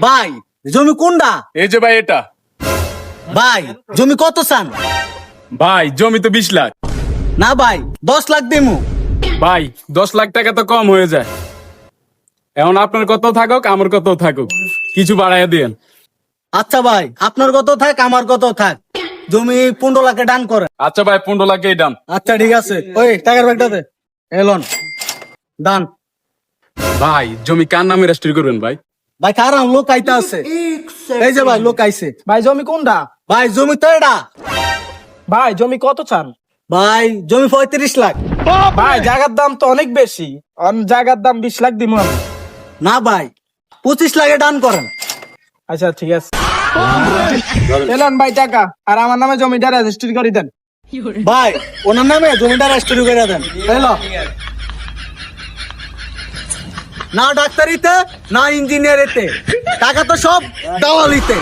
ভাই জমি কোনটা? এই যে ভাই এটা। ভাই জমি কত চান? ভাই জমি তো 20 লাখ। না ভাই 10 লাখ দিমু। ভাই 10 লাখ টাকা তো কম হয়ে যায়। এখন আপনার কত থাকুক আমার কত থাকুক, কিছু বাড়াইয়া দিয়েন। আচ্ছা ভাই আপনার কত থাক আমার কত থাক, জমি 15 লাখে ডান করেন। আচ্ছা ভাই 15 লাখেই দাম। আচ্ছা ঠিক আছে, ওই টাকার ব্যাগটা দে। এলন ডান। ভাই জমি কার নামে রেজিস্ট্রি করবেন ভাই? ভাই কারণ লোক আইতা আছে, এই যে ভাই লোক আইছে। ভাই জমি কোনটা? ভাই জমি তো এটা। ভাই জমি কত চান? ভাই জমি 35 লাখ। ভাই জায়গার দাম তো অনেক বেশি, জায়গার দাম 20 লাখ দিব আমি। না ভাই 25 লাখে ডান করেন। আচ্ছা ঠিক আছে, এলেন ভাই টাকা, আর আমার নামে জমিটা রেজিস্ট্রি করে দেন। ভাই ওনার নামে জমিটা রেজিস্ট্রি করে দেন। হ্যালো, না ডাক্তারিতে না ইঞ্জিনিয়ারিতে, টাকা তো সব দালালিতে।